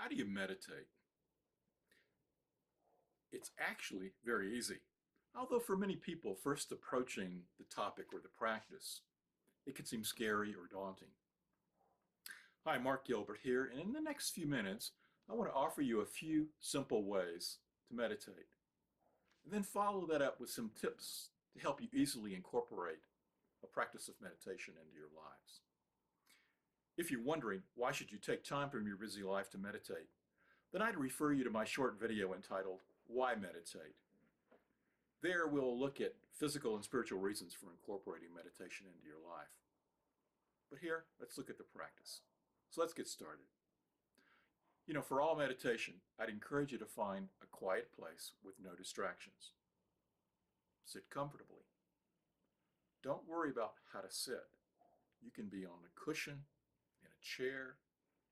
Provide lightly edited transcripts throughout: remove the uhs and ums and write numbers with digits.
How do you meditate? It's actually very easy. Although for many people, first approaching the topic or the practice, it can seem scary or daunting. Hi, Mark Gilbert here, and in the next few minutes, I want to offer you a few simple ways to meditate, and then follow that up with some tips to help you easily incorporate a practice of meditation into your lives. If you're wondering why should you take time from your busy life to meditate, then I'd refer you to my short video entitled, Why Meditate? There we'll look at physical and spiritual reasons for incorporating meditation into your life. But here, let's look at the practice. So let's get started. For all meditation, I'd encourage you to find a quiet place with no distractions. Sit comfortably. Don't worry about how to sit. You can be on a cushion, in a chair,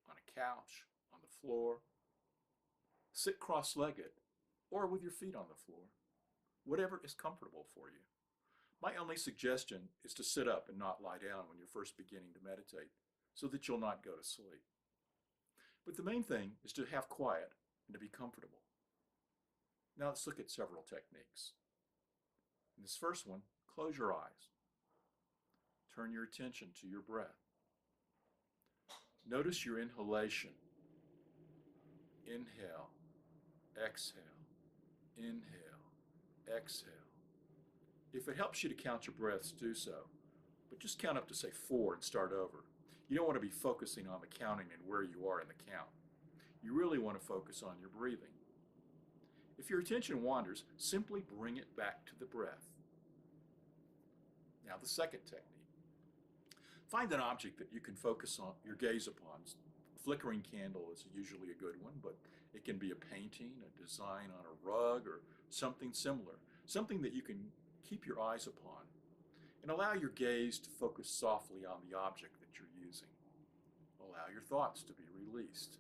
on a couch, on the floor. Sit cross-legged or with your feet on the floor. Whatever is comfortable for you. My only suggestion is to sit up and not lie down when you're first beginning to meditate so that you'll not go to sleep. But the main thing is to have quiet and to be comfortable. Now let's look at several techniques. In this first one, close your eyes. Turn your attention to your breath. Notice your inhalation. Inhale, exhale, inhale, exhale. If it helps you to count your breaths, do so. But just count up to, say, 4 and start over. You don't want to be focusing on the counting and where you are in the count. You really want to focus on your breathing. If your attention wanders, simply bring it back to the breath. Now the second technique. Find an object that you can focus on your gaze upon. A flickering candle is usually a good one, but it can be a painting, a design on a rug, or something similar. Something that you can keep your eyes upon. And allow your gaze to focus softly on the object that you're using. Allow your thoughts to be released.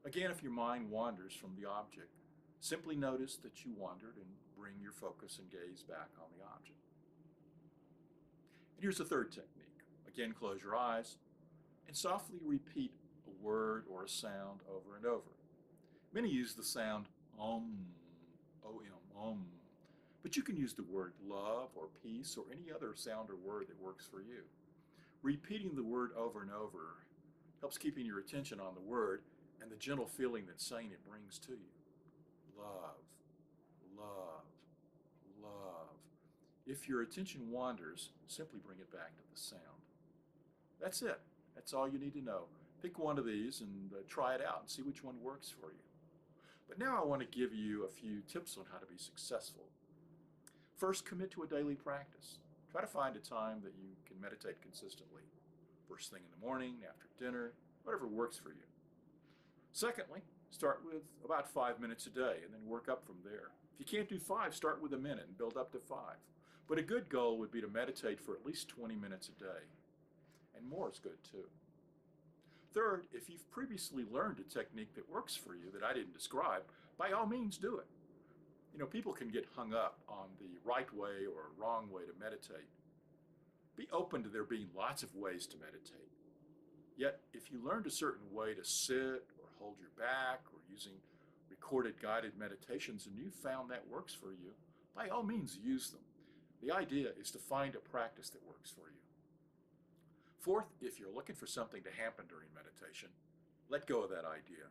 Again, if your mind wanders from the object, simply notice that you wandered and bring your focus and gaze back on the object. And here's the third technique. Again, close your eyes and softly repeat a word or a sound over and over. Many use the sound O-M, but you can use the word love or peace or any other sound or word that works for you. Repeating the word over and over helps keeping your attention on the word and the gentle feeling that saying it brings to you. Love, love, love. If your attention wanders, simply bring it back to the sound. That's it. That's all you need to know. Pick one of these and try it out and see which one works for you. But now I want to give you a few tips on how to be successful. First, commit to a daily practice. Try to find a time that you can meditate consistently. First thing in the morning, after dinner, whatever works for you. Secondly, start with about 5 minutes a day and then work up from there. If you can't do 5, start with a minute and build up to 5. But a good goal would be to meditate for at least 20 minutes a day. And more is good too. Third, if you've previously learned a technique that works for you that I didn't describe, by all means do it. People can get hung up on the right way or wrong way to meditate. Be open to there being lots of ways to meditate. Yet, if you learned a certain way to sit or hold your back or using recorded guided meditations and you found that works for you, by all means use them. The idea is to find a practice that works for you. Fourth, if you're looking for something to happen during meditation, let go of that idea.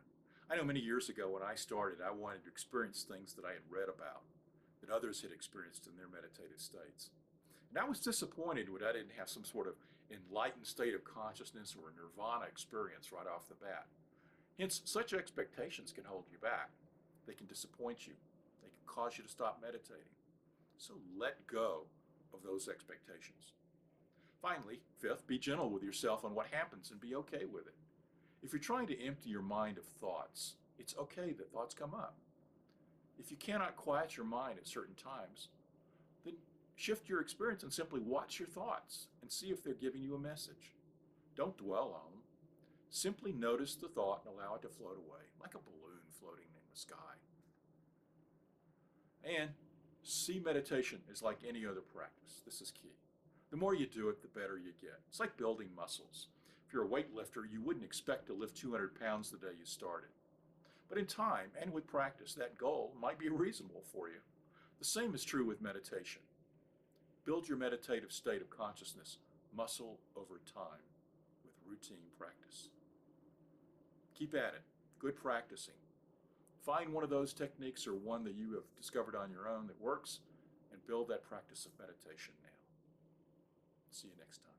I know many years ago when I started, I wanted to experience things that I had read about, that others had experienced in their meditative states. And I was disappointed when I didn't have some sort of enlightened state of consciousness or a nirvana experience right off the bat. Hence, such expectations can hold you back. They can disappoint you. They can cause you to stop meditating. So let go of those expectations. Finally, fifth, be gentle with yourself on what happens and be okay with it. If you're trying to empty your mind of thoughts, it's okay that thoughts come up. If you cannot quiet your mind at certain times, then shift your experience and simply watch your thoughts and see if they're giving you a message. Don't dwell on them. Simply notice the thought and allow it to float away, like a balloon floating in the sky. And see meditation as like any other practice. This is key. The more you do it, the better you get. It's like building muscles. If you're a weightlifter, you wouldn't expect to lift 200 pounds the day you started. But in time and with practice, that goal might be reasonable for you. The same is true with meditation. Build your meditative state of consciousness muscle over time with routine practice. Keep at it. Good practicing. Find one of those techniques or one that you have discovered on your own that works and build that practice of meditation now. See you next time.